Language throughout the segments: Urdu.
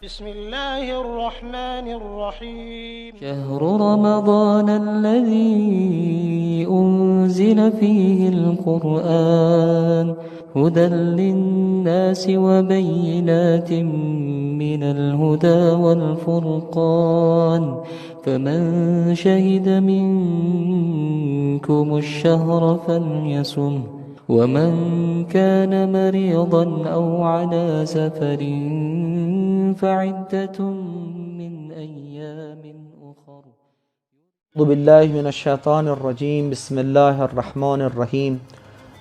بسم الله الرحمن الرحيم. شهر رمضان الذي أنزل فيه القرآن هدى للناس وبينات من الهدى والفرقان فمن شهد منكم الشهر فليصمه ومن كان مريضا أو على سفر فعدة من أيام أخر. اعوذ باللہ من الشیطان الرجیم بسم اللہ الرحمن الرحیم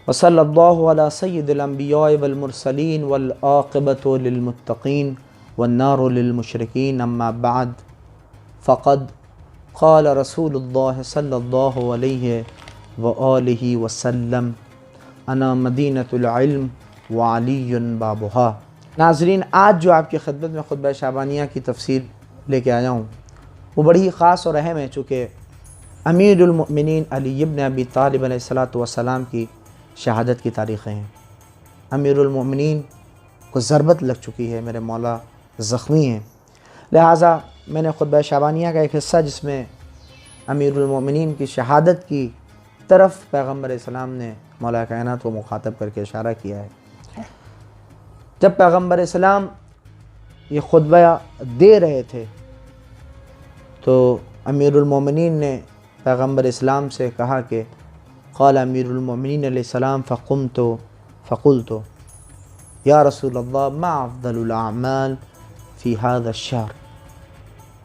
وصلی اللہ علی سید الانبیاء والمرسلین والعاقبۃ للمتقین والنار للمشرکین اما بعد فقد قال رسول اللہ صلی اللہ علیہ وآلہ وسلم انا مدینۃ العلم وعلی بابھا۔ ناظرین، آج جو آپ کی خدمت میں خطبہ شعبانیہ کی تفسیر لے کے آیا ہوں وہ بڑی ہی خاص اور اہم ہے، چونکہ امیر المؤمنین علی ابن ابی طالب علیہ السلام کی شہادت کی تاریخیں ہیں۔ امیر المؤمنین کو ضربت لگ چکی ہے، میرے مولا زخمی ہیں، لہٰذا میں نے خطبہ شعبانیہ کا ایک حصہ جس میں امیر المؤمنین کی شہادت کی طرف پیغمبر اسلام نے مولا کائنات کو مخاطب کر کے اشارہ کیا ہے۔ جب پیغمبر اسلام یہ خطبہ دے رہے تھے تو امیر المومنین نے پیغمبر اسلام سے کہا کہ قال امیر المومنین علیہ السلام فقمت فقلت یا رسول اللہ ما افضل الاعمال فی هذا الشہر۔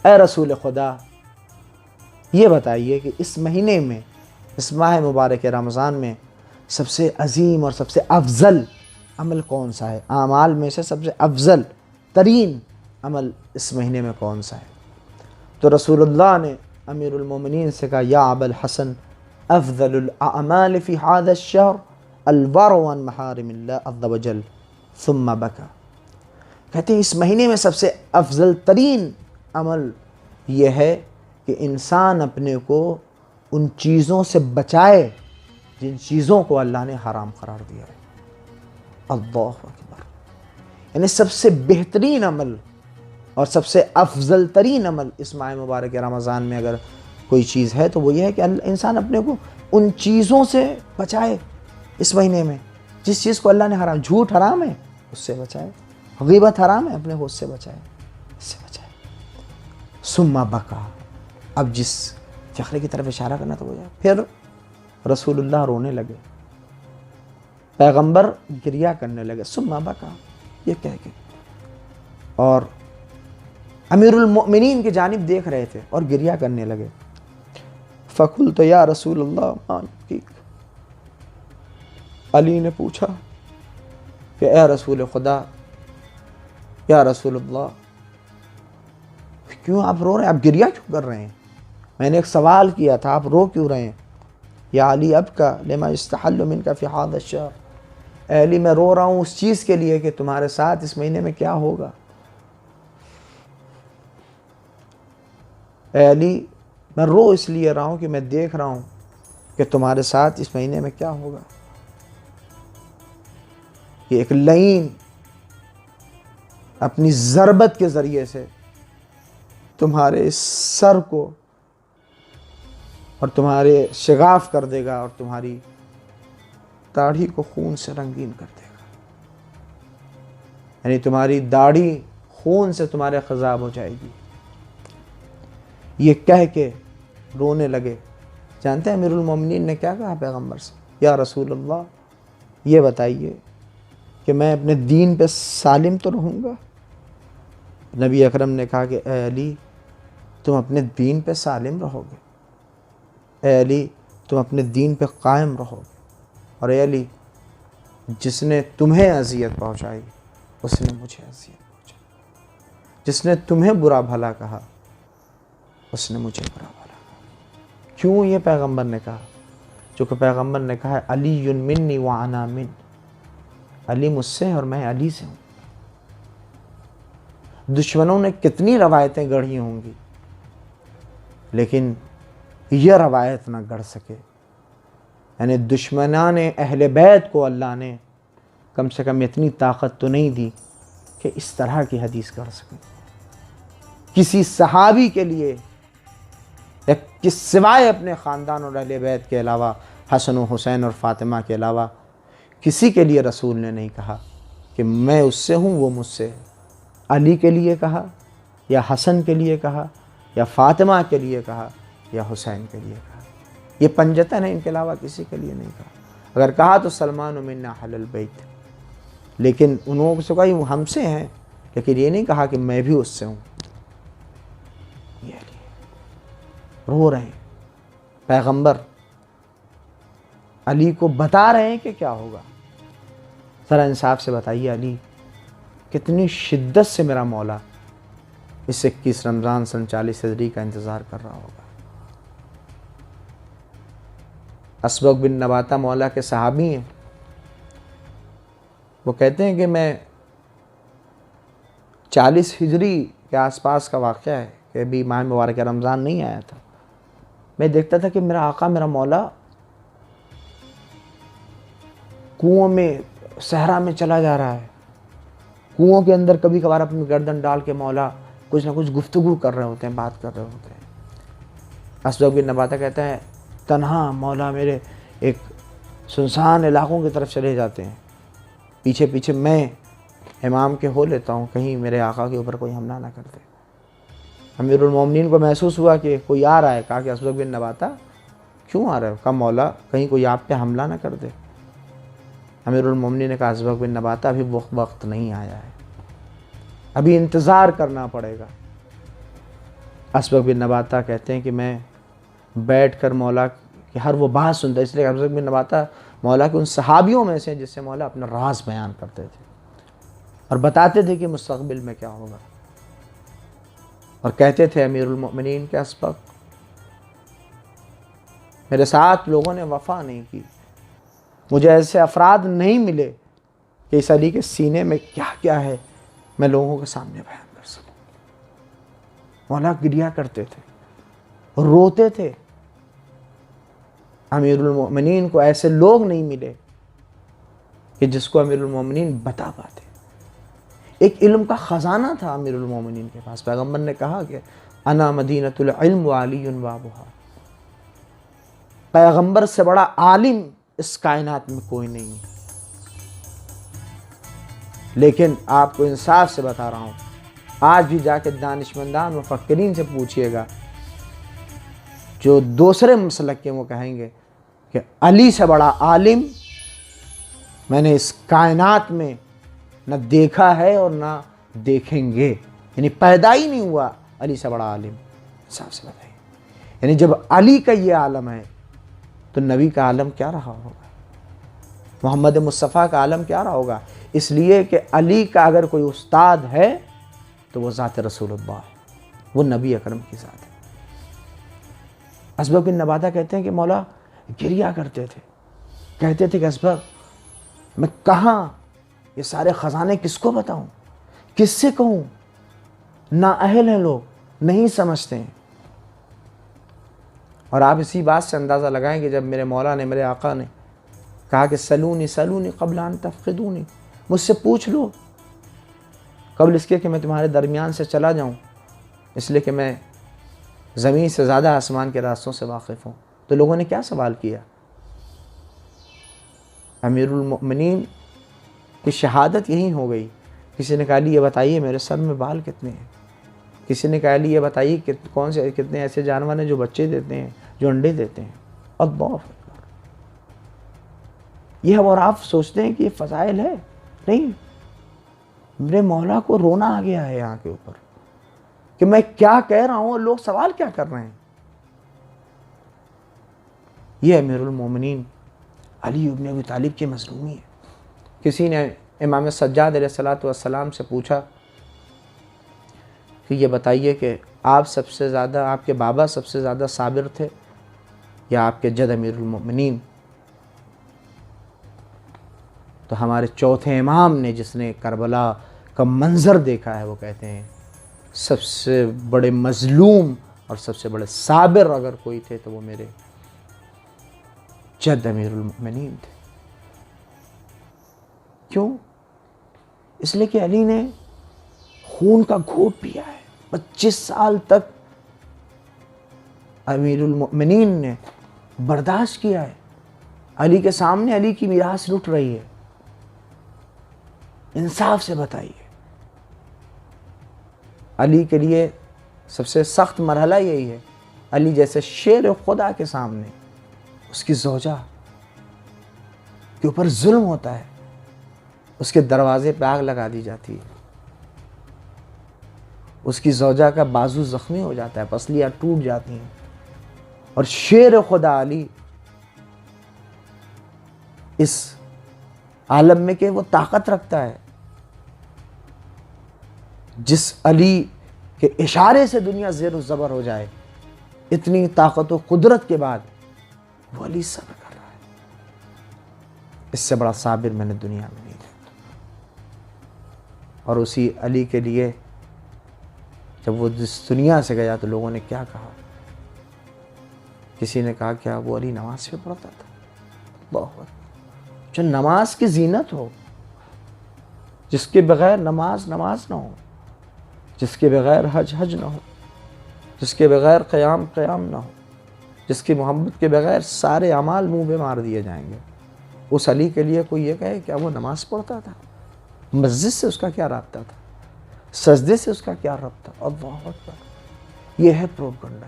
اے رسول خدا، یہ بتائیے کہ اس مہینے میں، اس ماہ مبارک رمضان میں سب سے عظیم اور سب سے افضل عمل کون سا ہے؟ اعمال میں سے سب سے افضل ترین عمل اس مہینے میں کون سا ہے؟ تو رسول اللہ نے امیر المومنین سے کہا یا ابا الحسن افضل الاعمال فی هذا الشہر الورع عن محارم اللہ عز وجل ثم بکا۔ کہتے ہیں اس مہینے میں سب سے افضل ترین عمل یہ ہے کہ انسان اپنے کو ان چیزوں سے بچائے جن چیزوں کو اللہ نے حرام قرار دیا ہے۔ اللہ اکبر! یعنی سب سے بہترین عمل اور سب سے افضل ترین عمل اس ماہ مبارک رمضان میں اگر کوئی چیز ہے تو وہ یہ ہے کہ انسان اپنے کو ان چیزوں سے بچائے اس مہینے میں جس چیز کو اللہ نے حرام، جھوٹ حرام ہے اس سے بچائے، غیبت حرام ہے اپنے کو اس سے بچائے، اس سے بچائے۔ ثم بکا، اب جس فقرے کی طرف اشارہ کرنا تو ہو جائے، پھر رسول اللہ رونے لگے، پیغمبر گریہ کرنے لگے، ثم بکا یہ کہہ کے، اور امیر المؤمنین کی جانب دیکھ رہے تھے اور گریہ کرنے لگے۔ فقلت یا رسول اللہ ما یبکیک، علی نے پوچھا کہ اے رسول خدا، یا رسول اللہ کیوں آپ رو رہے ہیں، آپ گریہ کیوں کر رہے ہیں؟ میں نے ایک سوال کیا تھا، آپ رو کیوں رہے ہیں؟ یا علی ابکا لما یستحل منک فی ھذا الشہر، اے علی میں رو رہا ہوں اس چیز کے لیے کہ تمہارے ساتھ اس مہینے میں کیا ہوگا۔ اے علی میں رو اس لیے رہا ہوں کہ میں دیکھ رہا ہوں کہ تمہارے ساتھ اس مہینے میں کیا ہوگا۔ یہ ایک لعین اپنی ضربت کے ذریعے سے تمہارے سر کو اور تمہارے شگاف کر دے گا اور تمہاری داڑھی کو خون سے رنگین کر دے گا، یعنی تمہاری داڑھی خون سے تمہارے خضاب ہو جائے گی۔ یہ کہہ کے رونے لگے۔ جانتے ہیں امیر المومنین نے کیا کہا پیغمبر سے؟ یا رسول اللہ یہ بتائیے کہ میں اپنے دین پہ سالم تو رہوں گا؟ نبی اکرم نے کہا کہ اے علی تم اپنے دین پہ سالم رہو گے، اے علی تم اپنے دین پہ قائم رہو گے، اور اے علی جس نے تمہیں اذیت پہنچائی اس نے مجھے اذیت پہنچائی، جس نے تمہیں برا بھلا کہا اس نے مجھے برا بھلا کہا۔ کیوں یہ پیغمبر نے کہا؟ چونکہ پیغمبر نے کہا ہے علی منی وانا من، علی مجھ سے اور میں علی سے ہوں۔ دشمنوں نے کتنی روایتیں گڑھی ہوں گی لیکن یہ روایت نہ گڑھ سکے، یعنی دشمنان اہل بیت کو اللہ نے کم سے کم اتنی طاقت تو نہیں دی کہ اس طرح کی حدیث گڑھ سکے۔ کسی صحابی کے لیے یا کس سوائے اپنے خاندان اور اہل بیت کے علاوہ، حسن و حسین اور فاطمہ کے علاوہ کسی کے لیے رسول نے نہیں کہا کہ میں اس سے ہوں وہ مجھ سے ہے۔ علی کے لیے کہا یا حسن کے لیے کہا یا فاطمہ کے لیے کہا یا حسین کے لیے کہا، یہ پنجتن ہے، ان کے علاوہ کسی کے لیے نہیں کہا۔ اگر کہا تو سلمان منا اہل البیت، لیکن انہوں نے کہا وہ ہم سے ہیں، لیکن یہ نہیں کہا کہ میں بھی اس سے ہوں۔ یہ علی رو رہے ہیں، پیغمبر علی کو بتا رہے ہیں کہ کیا ہوگا۔ ذرا انصاف سے بتائیے علی کتنی شدت سے میرا مولا اس 21 رمضان سن 40 ہجری کا انتظار کر رہا ہوگا۔ اسبغ بن نباتہ مولا کے صحابی ہیں، وہ کہتے ہیں کہ میں 40 ہجری کے آس پاس کا واقعہ ہے کہ ابھی ماہ مبارک رمضان نہیں آیا تھا، میں دیکھتا تھا کہ میرا آقا میرا مولا کنووں میں صحرا میں چلا جا رہا ہے، کنووں کے اندر کبھی کبھار اپنی گردن ڈال کے مولا کچھ نہ کچھ گفتگو کر رہے ہوتے ہیں، بات کر رہے ہوتے ہیں۔ اسبغ بن نباتہ کہتا ہے تنہا مولا میرے ایک سنسان علاقوں کی طرف چلے جاتے ہیں، پیچھے پیچھے میں امام کے ہو لیتا ہوں، کہیں میرے آقا کے اوپر کوئی حملہ نہ کر دے۔ امیر المومنین کو محسوس ہوا کہ کوئی آ رہا ہے، کہا کہ اسبغ بن نباتہ کیوں آ رہا ہے؟ کہا مولا کہیں کوئی آپ پہ حملہ نہ کر دے۔ امیر المومنین نے کہا اسبغ بن نباتہ ابھی وقت نہیں آیا ہے، ابھی انتظار کرنا پڑے گا۔ اسبغ بن نباتہ کہتے ہیں کہ میں بیٹھ کر مولا کی ہر وہ بات سنتا، اس لیے اسبغ بن نباتہ مولا کے ان صحابیوں میں سے جس سے مولا اپنا راز بیان کرتے تھے اور بتاتے تھے کہ مستقبل میں کیا ہوگا، اور کہتے تھے امیر المؤمنین کے اسبغ میرے ساتھ لوگوں نے وفا نہیں کی، مجھے ایسے افراد نہیں ملے کہ اس علی کے سینے میں کیا کیا ہے میں لوگوں کے سامنے بیان کر سکوں۔ مولا گریا کرتے تھے، روتے تھے، امیر المؤمنین کو ایسے لوگ نہیں ملے کہ جس کو امیر المؤمنین بتا پاتے۔ ایک علم کا خزانہ تھا امیر المؤمنین کے پاس، پیغمبر نے کہا کہ انا مدینۃ العلم وعلی بابھا، پیغمبر سے بڑا عالم اس کائنات میں کوئی نہیں ہے۔ لیکن آپ کو انصاف سے بتا رہا ہوں، آج بھی جا کے دانشمندان مفکرین سے پوچھئے گا جو دوسرے مسلک کے، وہ کہیں گے کہ علی سے بڑا عالم میں نے اس کائنات میں نہ دیکھا ہے اور نہ دیکھیں گے، یعنی پیدا ہی نہیں ہوا علی سے بڑا عالم۔ انصاف سے بتائیے، یعنی جب علی کا یہ عالم ہے تو نبی کا عالم کیا رہا ہوگا، محمد مصطفیٰ کا عالم کیا رہا ہوگا؟ اس لیے کہ علی کا اگر کوئی استاد ہے تو وہ ذات رسول اللہ ہے، وہ نبی اکرم کی ذات ہے۔ اسبغ بن نباتہ کہتے ہیں کہ مولا گریا کرتے تھے، کہتے تھے کہ اسبغ میں کہاں یہ سارے خزانے کس کو بتاؤں، کس سے کہوں، نااہل ہیں لوگ، نہیں سمجھتے ہیں۔ اور آپ اسی بات سے اندازہ لگائیں کہ جب میرے مولا نے، میرے آقا نے کہا کہ سلونی سلونی قبل ان تفقدونی، مجھ سے پوچھ لو قبل اس کے کہ میں تمہارے درمیان سے چلا جاؤں، اس لیے کہ میں زمین سے زیادہ آسمان کے راستوں سے واقف ہوں۔ تو لوگوں نے کیا سوال کیا؟ امیر المؤمنین کی شہادت یہی ہو گئی۔ کسی نے کہا لی یہ بتائیے میرے سر میں بال کتنے ہیں، کسی نے کہا لی یہ بتائیے کہ کون سے کتنے ایسے جانور ہیں جو بچے دیتے ہیں، جو انڈے دیتے ہیں۔ اللہ اکبر! یہ ہم اور آپ سوچتے ہیں کہ یہ فضائل ہے، نہیں، میرے مولا کو رونا آ گیا ہے یہاں کے اوپر کہ میں کیا کہہ رہا ہوں اور لوگ سوال کیا کر رہے ہیں۔ یہ امیر المومنین علی ابن ابی طالب کی مظلومی ہے۔ کسی نے امام سجاد علیہ السلام سے پوچھا کہ یہ بتائیے کہ آپ سب سے زیادہ، آپ کے بابا سب سے زیادہ صابر تھے یا آپ کے جد امیر المؤمنین؟ تو ہمارے چوتھے امام نے، جس نے کربلا کا منظر دیکھا ہے، وہ کہتے ہیں سب سے بڑے مظلوم اور سب سے بڑے صابر اگر کوئی تھے تو وہ میرے جد امیر المؤمنین تھے۔ کیوں؟ اس لیے کہ علی نے خون کا گھونٹ پیا ہے، 25 سال تک امیر المؤمنین نے برداشت کیا ہے. علی کے سامنے علی کی میراث لٹ رہی ہے. انصاف سے بتائیے. علی کے لیے سب سے سخت مرحلہ یہی ہے. علی جیسے شیر خدا کے سامنے اس کی زوجہ کے اوپر ظلم ہوتا ہے, اس کے دروازے پہ آگ لگا دی جاتی ہے, اس کی زوجہ کا بازو زخمی ہو جاتا ہے, پسلیاں ٹوٹ جاتی ہیں, اور شیر خدا علی اس عالم میں کہ وہ طاقت رکھتا ہے. جس علی کے اشارے سے دنیا زیر و زبر ہو جائے, اتنی طاقت و قدرت کے بعد وہ علی صبر کر رہا ہے. اس سے بڑا صابر میں نے دنیا میں نہیں دیکھا. اور اسی علی کے لیے جب وہ جس دنیا سے گیا تو لوگوں نے کیا کہا؟ کسی نے کہا کیا وہ علی نماز پہ پڑھتا تھا؟ بہت جو نماز کی زینت ہو, جس کے بغیر نماز نماز نہ ہو, جس کے بغیر حج حج نہ ہو, جس کے بغیر قیام قیام نہ ہو, جس کی محبت کے بغیر سارے اعمال منہ پہ مار دیے جائیں گے, اس علی کے لیے کوئی یہ کہے کیا وہ نماز پڑھتا تھا؟ مسجد سے اس کا کیا رابطہ تھا؟ سجدے سے اس کا کیا رابطہ؟ اللہ اکبر. یہ ہے پروپگنڈا,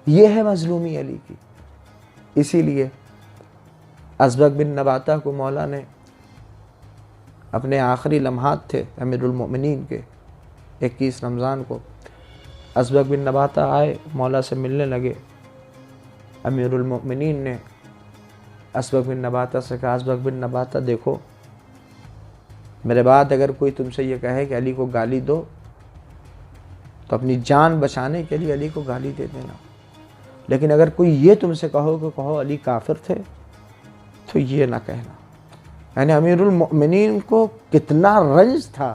یہ ہے مظلومی علی کی. اسی لیے ازبق بن نباتہ کو مولا نے اپنے آخری لمحات تھے امیر المؤمنین کے, 21 رمضان کو ازبق بن نباتہ آئے, مولا سے ملنے لگے. امیر المؤمنین نے ازبق بن نباتہ سے کہا, ازبق بن نباتہ دیکھو, میرے بعد اگر کوئی تم سے یہ کہے کہ علی کو گالی دو تو اپنی جان بچانے کے لیے علی کو گالی دے دینا, لیکن اگر کوئی یہ تم سے کہو علی کافر تھے تو یہ نہ کہنا. یعنی امیر المؤمنین کو کتنا رنج تھا,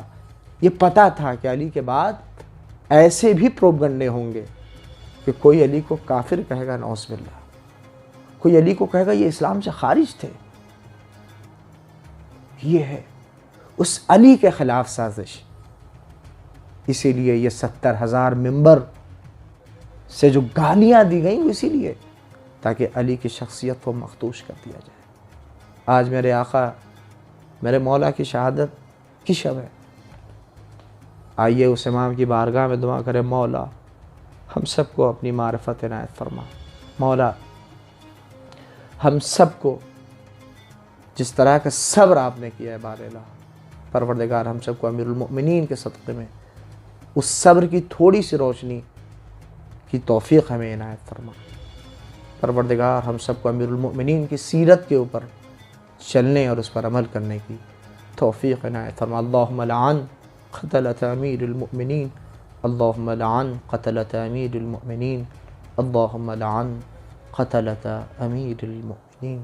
یہ پتا تھا کہ علی کے بعد ایسے بھی پروپگنڈے ہوں گے کہ کوئی علی کو کافر کہے گا, نعوذ باللہ, کوئی علی کو کہے گا یہ اسلام سے خارج تھے. یہ ہے اس علی کے خلاف سازش. اسی لیے یہ 70,000 ممبر سے جو گالیاں دی گئیں وہ اسی لیے تاکہ علی کی شخصیت کو مخدوش کر دیا جائے. آج میرے آقا میرے مولا کی شہادت کی شب ہے. آئیے اس امام کی بارگاہ میں دعا کرے, مولا ہم سب کو اپنی معرفت عنایت فرما. مولا ہم سب کو جس طرح کا صبر آپ نے کیا ہے بار الہ, پروردگار ہم سب کو امیر المؤمنین کے صدقے میں اس صبر کی تھوڑی سی روشنی کی توفیق ہمیں عنایت فرما. پروردگار ہم سب کو امیر المؤمنین کی سیرت کے اوپر چلنے اور اس پر عمل کرنے کی توفیق عنایت فرما. اللہم لعن قتلۃ امیر المؤمنین, اللہم لعن قتلۃ امیر المؤمنین, اللہم لعن قتلۃ امیر المؤمنین.